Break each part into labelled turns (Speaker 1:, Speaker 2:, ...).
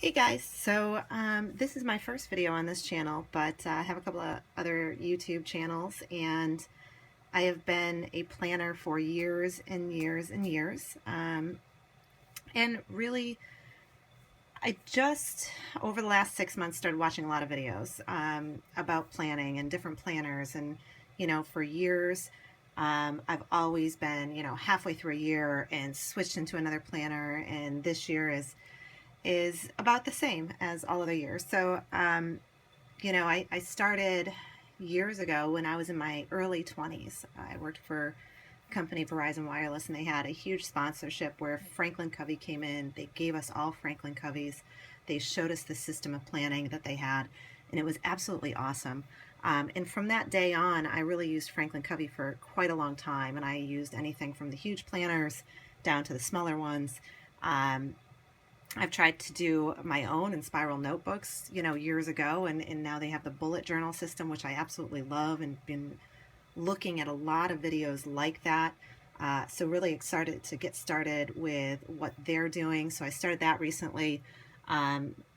Speaker 1: Hey guys, so this is my first video on this channel, but I have a couple of other YouTube channels, and I have been a planner for years and years and years. And really, I just, over the last 6 months, started watching a lot of videos about planning and different planners. And, for years, I've always been, halfway through a year and switched into another planner, and this year is about the same as all other years. So, I started years ago when I was in my early 20s. I worked for company Verizon Wireless, and they had a huge sponsorship where Franklin Covey came in. They gave us all Franklin Coveys. They showed us the system of planning that they had, and it was absolutely awesome. And from that day on, I really used Franklin Covey for quite a long time, and I used anything from the huge planners down to the smaller ones. I've tried to do my own in spiral notebooks, years ago, and now they have the bullet journal system, which I absolutely love, and been looking at a lot of videos like that. So really excited to get started with what they're doing. So I started that recently,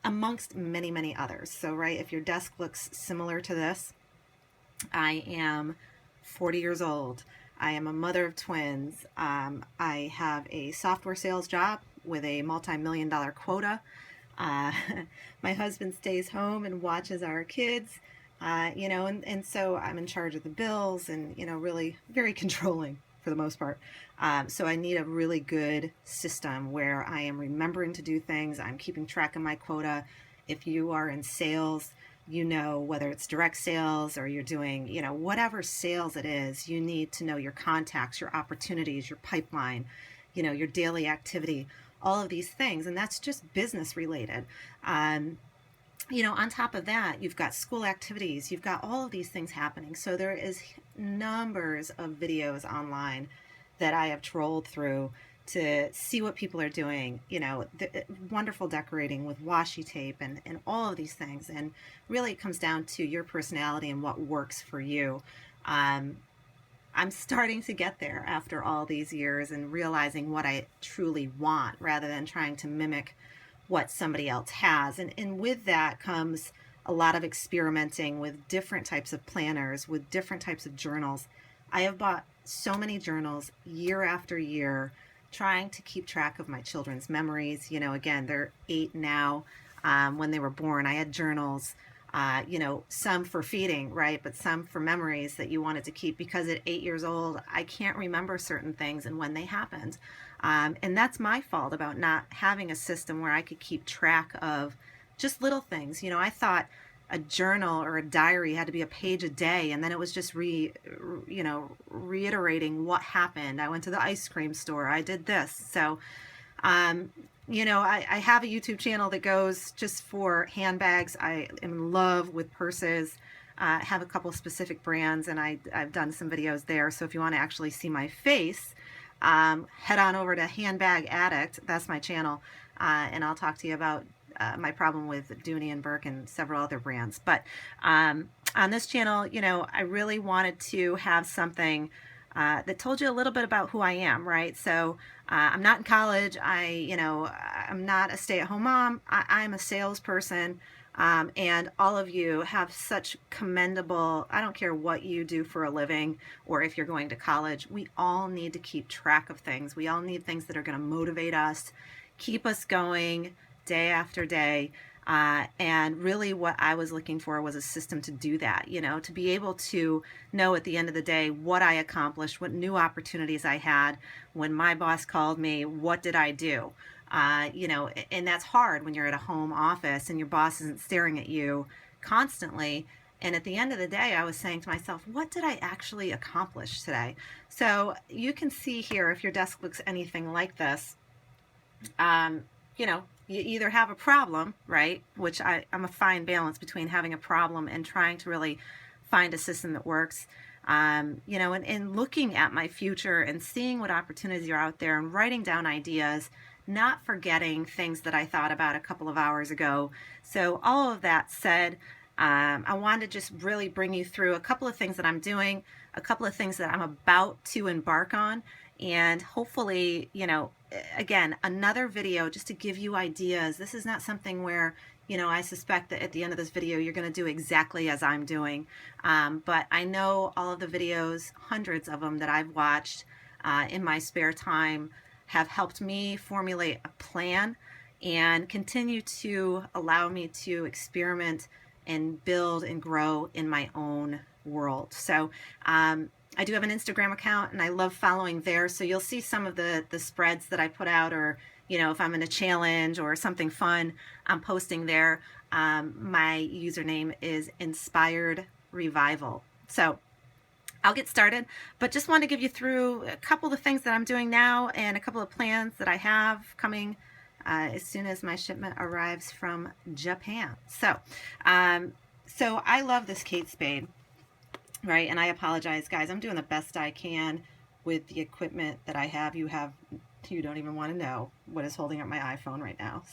Speaker 1: amongst many, many others. So, right, if your desk looks similar to this, I am 40 years old. I am a mother of twins. I have a software sales job with a multi-million-dollar quota. Uh, my husband stays home and watches our kids, and so I'm in charge of the bills and, really very controlling for the most part. So I need a really good system where I am remembering to do things. I'm keeping track of my quota. If you are in sales, whether it's direct sales or you're doing, whatever sales it is, you need to know your contacts, your opportunities, your pipeline, your daily activity, all of these things. And that's just business related. On top of that, you've got school activities, you've got all of these things happening. So there is numbers of videos online that I have trolled through to see what people are doing, the wonderful decorating with washi tape and all of these things. And really it comes down to your personality and what works for you. I'm starting to get there after all these years and realizing what I truly want rather than trying to mimic what somebody else has. And with that comes a lot of experimenting with different types of planners, with different types of journals. I have bought so many journals year after year, trying to keep track of my children's memories. Again, they're 8 now. When they were born, I had journals, some for feeding, right? But some for memories that you wanted to keep, because at 8 years old, I can't remember certain things and when they happened. And that's my fault about not having a system where I could keep track of just little things. I thought a journal or a diary had to be a page a day, and then it was just reiterating what happened. I went to the ice cream store, I did this. So I have a YouTube channel that goes just for handbags. I am in love with purses. I have a couple specific brands, and I've done some videos there. So if you want to actually see my face, head on over to Handbag Addict. That's my channel. And I'll talk to you about my problem with Dooney and Burke and several other brands. But on this channel, I really wanted to have something that told you a little bit about who I am, right? So I'm not in college. I'm not a stay-at-home mom. I'm a salesperson. And all of you have such commendable, I don't care what you do for a living or if you're going to college, we all need to keep track of things. We all need things that are going to motivate us, keep us going day after day. And really what I was looking for was a system to do that, to be able to know at the end of the day what I accomplished, what new opportunities I had. When my boss called me, what did I do? And that's hard when you're at a home office and your boss isn't staring at you constantly. And at the end of the day, I was saying to myself, what did I actually accomplish today? So you can see here, if your desk looks anything like this, you either have a problem, right? Which I'm a fine balance between having a problem and trying to really find a system that works. And looking at my future and seeing what opportunities are out there and writing down ideas, not forgetting things that I thought about a couple of hours ago. So all of that said, I wanted to just really bring you through a couple of things that I'm doing, a couple of things that I'm about to embark on, and hopefully, again, another video just to give you ideas. This is not something where, you know, I suspect that at the end of this video you're going to do exactly as I'm doing. But I know all of the videos, hundreds of them that I've watched in my spare time, have helped me formulate a plan and continue to allow me to experiment and build and grow in my own world. So I do have an Instagram account and I love following there. So you'll see some of the spreads that I put out, or, you know, if I'm in a challenge or something fun, I'm posting there. My username is Inspired Revival. So I'll get started, but just want to give you through a couple of the things that I'm doing now and a couple of plans that I have coming as soon as my shipment arrives from Japan. So I love this Kate Spade, right? And I apologize, guys. I'm doing the best I can with the equipment that I have. You don't even want to know what is holding up my iPhone right now.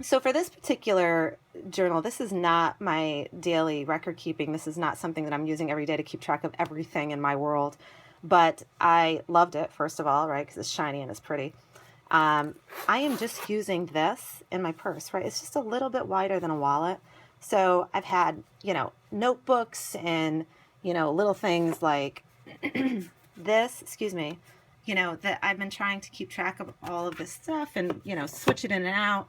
Speaker 1: So for this particular journal, this is not my daily record keeping. This is not something that I'm using every day to keep track of everything in my world. But I loved it, first of all, right? Because it's shiny and it's pretty. I am just using this in my purse, right? It's just a little bit wider than a wallet. So I've had, you know, notebooks and, you know, little things like this, excuse me, you know, that I've been trying to keep track of all of this stuff and, you know, switch it in and out.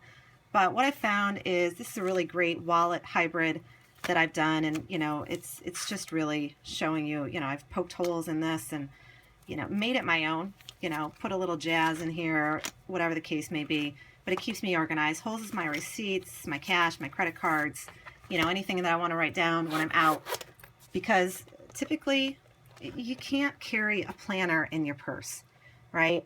Speaker 1: But what I found is this is a really great wallet hybrid that I've done. And, you know, it's just really showing you, you know, I've poked holes in this and, you know, made it my own, you know, put a little jazz in here, whatever the case may be. But it keeps me organized, holds my receipts, my cash, my credit cards, you know, anything that I want to write down when I'm out. Because typically you can't carry a planner in your purse, right?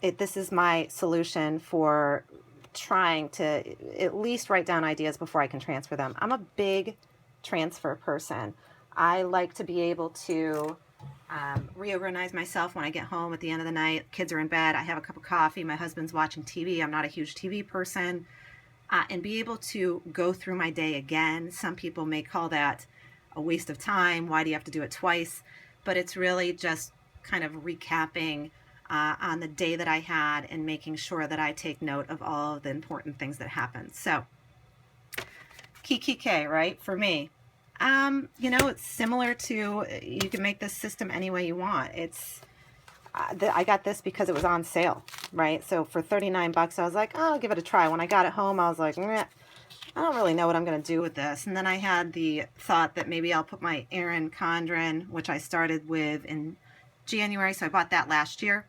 Speaker 1: This is my solution for trying to at least write down ideas before I can transfer them. I'm a big transfer person. I like to be able to reorganize myself when I get home at the end of the night. Kids are in bed. I have a cup of coffee. My husband's watching TV. I'm not a huge TV person. And be able to go through my day again. Some people may call that a waste of time. Why do you have to do it twice? But it's really just kind of recapping on the day that I had and making sure that I take note of all of the important things that happened. So Kiki K, right? For me, you know, it's similar to, you can make this system any way you want. I got this because it was on sale, right? So for 39 bucks, I was like, oh, I'll give it a try. When I got it home, I was like, meh, I don't really know what I'm going to do with this. And then I had the thought that maybe I'll put my Erin Condren, which I started with in January. So I bought that last year.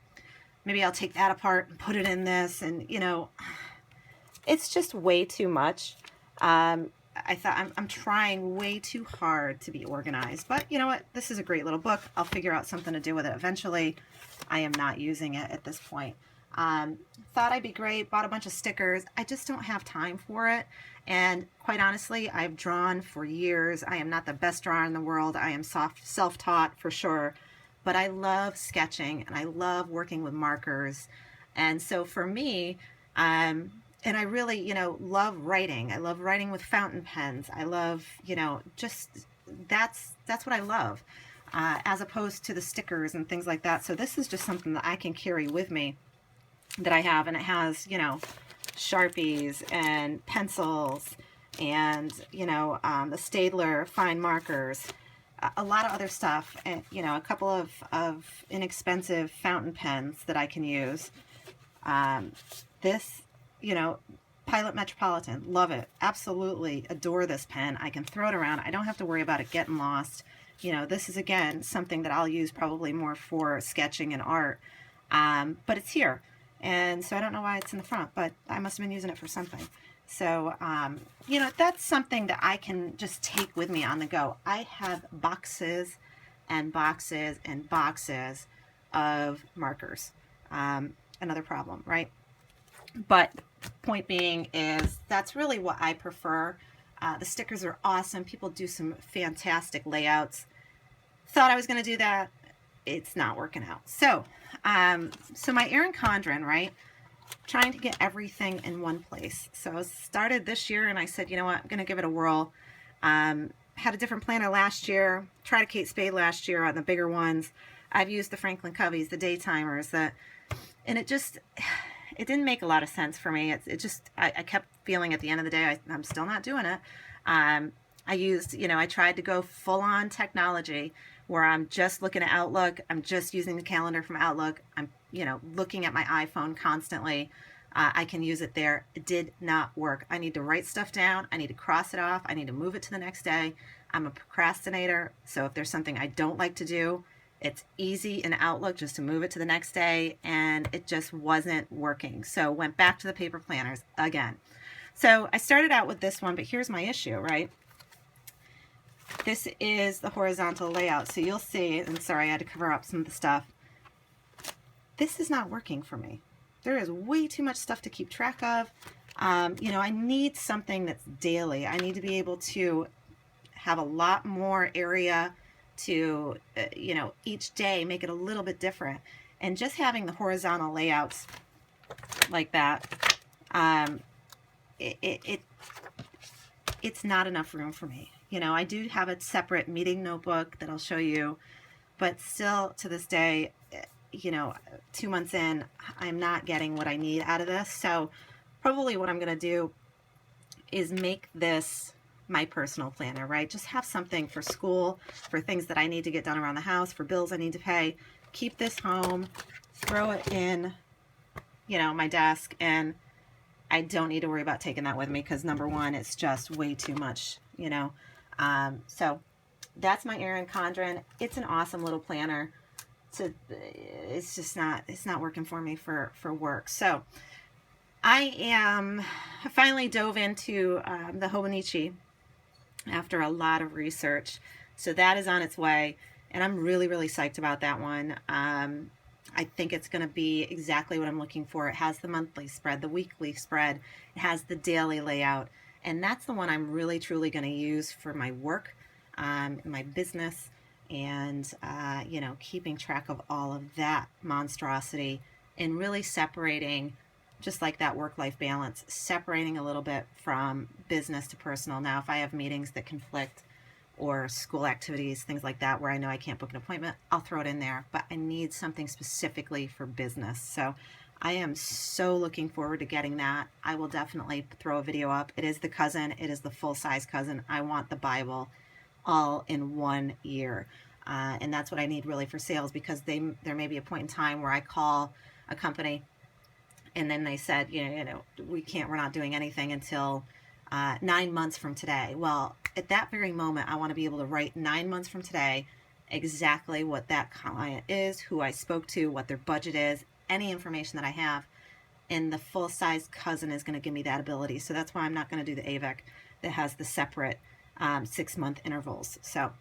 Speaker 1: Maybe I'll take that apart and put it in this. And, you know, it's just way too much. I thought I'm trying way too hard to be organized, but you know what? This is a great little book. I'll figure out something to do with it eventually. I am not using it at this point. Thought I'd be great, bought a bunch of stickers. I just don't have time for it. And quite honestly, I've drawn for years. I am not the best drawer in the world. I am self-taught for sure, but I love sketching and I love working with markers. And so for me, and I really, you know, love writing. I love writing with fountain pens. I love, you know, just that's what I love, as opposed to the stickers and things like that. So this is just something that I can carry with me that I have. And it has, you know, Sharpies and pencils and, you know, the Staedtler fine markers, a lot of other stuff. And, you know, a couple of inexpensive fountain pens that I can use. This, you know, Pilot Metropolitan, love it. Absolutely adore this pen. I can throw it around. I don't have to worry about it getting lost. You know, this is, again, something that I'll use probably more for sketching and art. But it's here. And so I don't know why it's in the front, but I must have been using it for something. So, you know, that's something that I can just take with me on the go. I have boxes and boxes and boxes of markers. Another problem, right? But point being is that's really what I prefer. The stickers are awesome. People do some fantastic layouts. Thought I was going to do that. It's not working out. So my Erin Condren, right? Trying to get everything in one place. So I started this year and I said, you know what, I'm going to give it a whirl. Had a different planner last year. Tried a Kate Spade last year on the bigger ones. I've used the Franklin Coveys, the day timers, and it didn't make a lot of sense for me. I kept feeling at the end of the day, I'm still not doing it. I tried to go full on technology where I'm just looking at Outlook. I'm just using the calendar from Outlook. I'm, looking at my iPhone constantly. I can use it there. It did not work. I need to write stuff down. I need to cross it off. I need to move it to the next day. I'm a procrastinator. So if there's something I don't like to do, it's easy in Outlook just to move it to the next day, and it just wasn't working. So went back to the paper planners again. So I started out with this one, but here's my issue, right? This is the horizontal layout. So you'll see, and sorry, I had to cover up some of the stuff. This is not working for me. There is way too much stuff to keep track of. I need something that's daily. I need to be able to have a lot more area to, each day make it a little bit different. And just having the horizontal layouts like that, it's not enough room for me. I do have a separate meeting notebook that I'll show you, but still to this day, 2 months in, I'm not getting what I need out of this. So probably what I'm going to do is make this my personal planner, right? Just have something for school, for things that I need to get done around the house, for bills I need to pay. Keep this home, throw it in, my desk, and I don't need to worry about taking that with me because number one, it's just way too much, So that's my Erin Condren. It's an awesome little planner. It's not working for me for work. So I finally dove into the Hobonichi after a lot of research. So that is on its way, and I'm really, really psyched about that one. I think it's going to be exactly what I'm looking for. It has the monthly spread, the weekly spread, it has the daily layout, and that's the one I'm really, truly going to use for my work, my business, and keeping track of all of that monstrosity and really separating, just like that work-life balance, separating a little bit from business to personal. Now, if I have meetings that conflict or school activities, things like that, where I know I can't book an appointment, I'll throw it in there, but I need something specifically for business. So I am so looking forward to getting that. I will definitely throw a video up. It is the cousin. It is the full-size cousin. I want the Bible all in 1 year. And that's what I need really for sales, because there may be a point in time where I call a company and then they said, we're not doing anything until 9 months from today. Well, at that very moment, I want to be able to write 9 months from today exactly what that client is, who I spoke to, what their budget is, any information that I have. And the full-size cousin is going to give me that ability. So that's why I'm not going to do the AVIC that has the separate 6-month intervals. So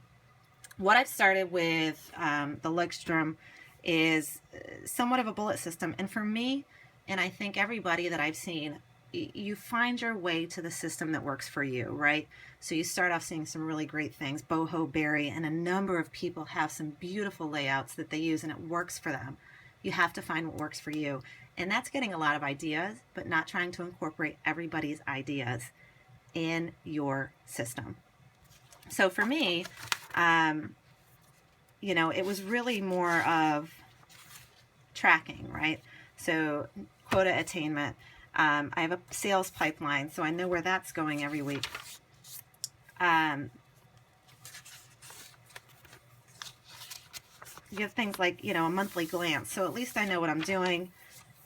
Speaker 1: what I've started with the Leuchstturm is somewhat of a bullet system. And for me, and I think everybody that I've seen, you find your way to the system that works for you, right? So you start off seeing some really great things. Boho, Berry, and a number of people have some beautiful layouts that they use, and it works for them. You have to find what works for you. And that's getting a lot of ideas, but not trying to incorporate everybody's ideas in your system. So for me, it was really more of tracking, right? So quota attainment. I have a sales pipeline, so I know where that's going every week. You have things like, a monthly glance, so at least I know what I'm doing,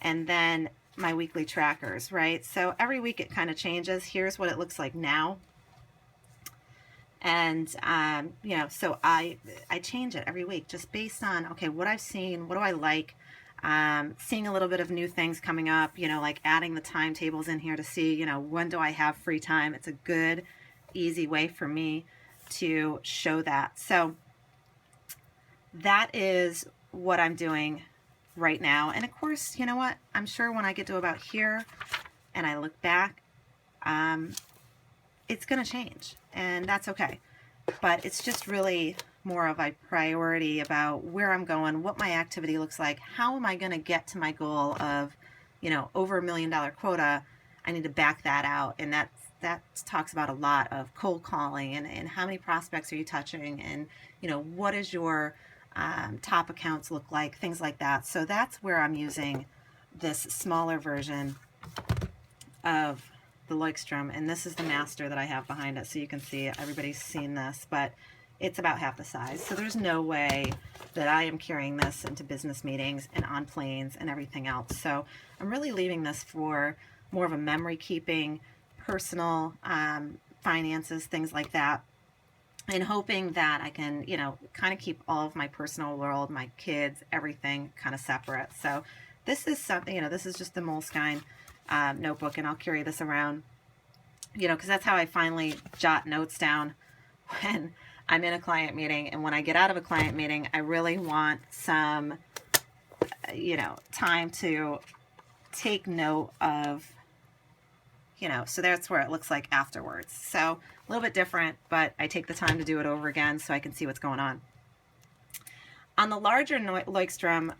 Speaker 1: and then my weekly trackers, right? So every week it kind of changes. Here's what it looks like now. And, so I change it every week just based on, okay, what I've seen, what do I like, seeing a little bit of new things coming up, like adding the timetables in here to see, when do I have free time. It's a good, easy way for me to show that. So that is what I'm doing right now. And of course, you know what? I'm sure when I get to about here and I look back, it's going to change, and that's okay. But it's just really more of a priority about where I'm going, what my activity looks like, how am I going to get to my goal of, over $1 million quota. I need to back that out, and that talks about a lot of cold calling and how many prospects are you touching, and what is your top accounts look like, things like that. So that's where I'm using this smaller version of the Leuchstturm, and this is the master that I have behind it, so you can see everybody's seen this, but it's about half the size. So there's no way that I am carrying this into business meetings and on planes and everything else. So I'm really leaving this for more of a memory keeping, personal finances, things like that, and hoping that I can, you know, kind of keep all of my personal world, my kids, everything kind of separate. So this is something, you know, this is just the Moleskine notebook, and I'll carry this around, you know, because that's how I finally jot notes down when I'm in a client meeting. And when I get out of a client meeting, I really want some, you know, time to take note of, you know, so that's where it looks like afterwards. So a little bit different, but I take the time to do it over again so I can see what's going on. On the larger Leuchstturm,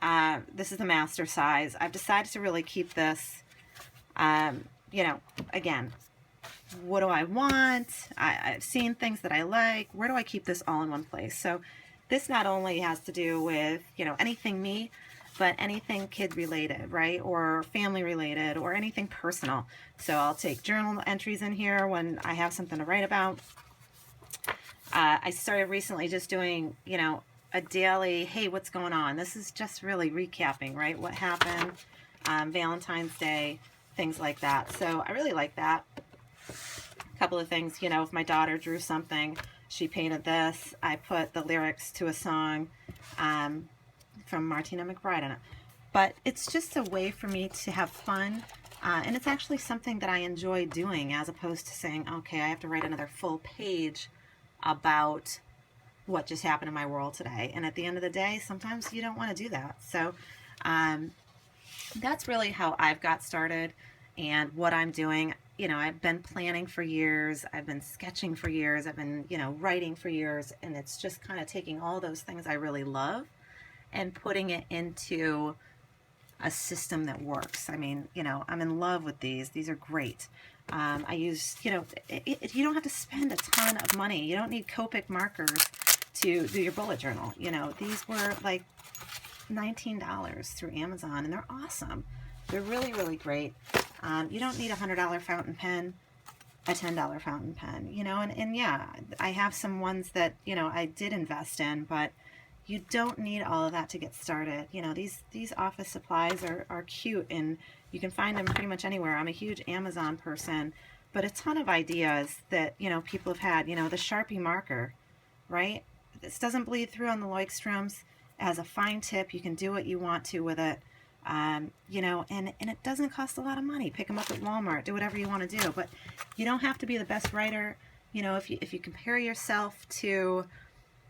Speaker 1: this is the master size. I've decided to really keep this, you know, again, what do I want? I've seen things that I like. Where do I keep this all in one place? So this not only has to do with, you know, anything me, but anything kid related, right? Or family related, or anything personal. So I'll take journal entries in here when I have something to write about. I started recently just doing, you know, a daily, hey, what's going on? This is just really recapping, right? What happened, Valentine's Day, things like that. So I really like that. A couple of things, you know, if my daughter drew something, she painted this, I put the lyrics to a song from Martina McBride in it. But it's just a way for me to have fun, and it's actually something that I enjoy doing, as opposed to saying, okay, I have to write another full page about what just happened in my world today. And at the end of the day, sometimes you don't want to do that. So that's really how I've got started and what I'm doing. You know, I've been planning for years, I've been sketching for years, I've been, you know, writing for years, and it's just kind of taking all those things I really love and putting it into a system that works. I mean, you know, I'm in love with these. These are great. I use, you know, you don't have to spend a ton of money. You don't need Copic markers to do your bullet journal. You know, these were like $19 through Amazon, and they're awesome. They're really, really great. You don't need a $100 fountain pen, a $10 fountain pen, you know, and yeah, I have some ones that, you know, I did invest in, but you don't need all of that to get started. You know, these office supplies are cute, and you can find them pretty much anywhere. I'm a huge Amazon person, but a ton of ideas that, you know, people have had. You know, the Sharpie marker, right? This doesn't bleed through on the Leuchstturms. It has a fine tip. You can do what you want to with it. You know, and it doesn't cost a lot of money. Pick them up at Walmart, do whatever you want to do, but you don't have to be the best writer. You know, if you compare yourself to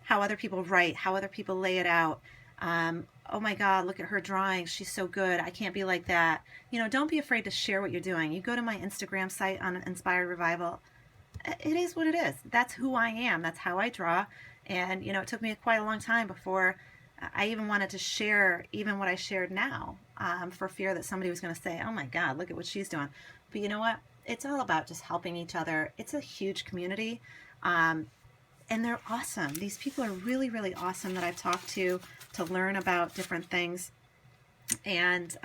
Speaker 1: how other people write, how other people lay it out, oh my God, look at her drawing, she's so good, I can't be like that. You know, don't be afraid to share what you're doing. You go to my Instagram site on Inspired Revival, it is what it is. That's who I am, that's how I draw, and you know, it took me quite a long time before I even wanted to share even what I shared now, for fear that somebody was going to say, oh my God, look at what she's doing. But you know what? It's all about just helping each other. It's a huge community, and they're awesome. These people are really, really awesome that I've talked to learn about different things, and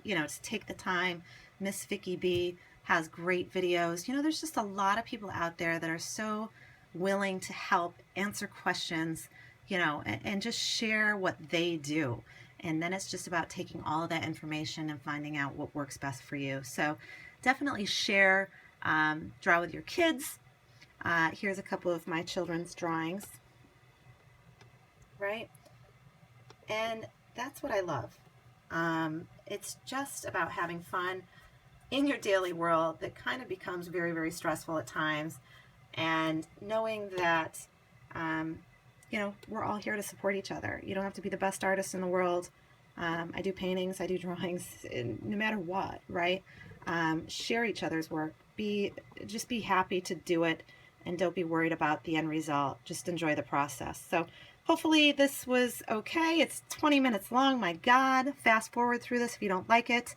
Speaker 1: you know, to take the time. Miss Vicky B has great videos. You know, there's just a lot of people out there that are so willing to help answer questions, you know, and just share what they do. And then it's just about taking all of that information and finding out what works best for you. So definitely share, draw with your kids. Here's a couple of my children's drawings, right? And that's what I love. It's just about having fun in your daily world that kind of becomes very, very stressful at times, and knowing that, you know, we're all here to support each other. You don't have to be the best artist in the world. I do paintings, I do drawings, no matter what, right? Share each other's work. Just be happy to do it, and don't be worried about the end result. Just enjoy the process. So hopefully this was okay. It's 20 minutes long. My God, fast forward through this if you don't like it.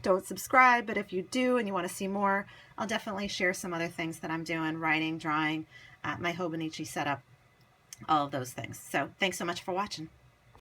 Speaker 1: Don't subscribe, but if you do and you want to see more, I'll definitely share some other things that I'm doing, writing, drawing, my Hobonichi setup. all of those things. So thanks so much for watching.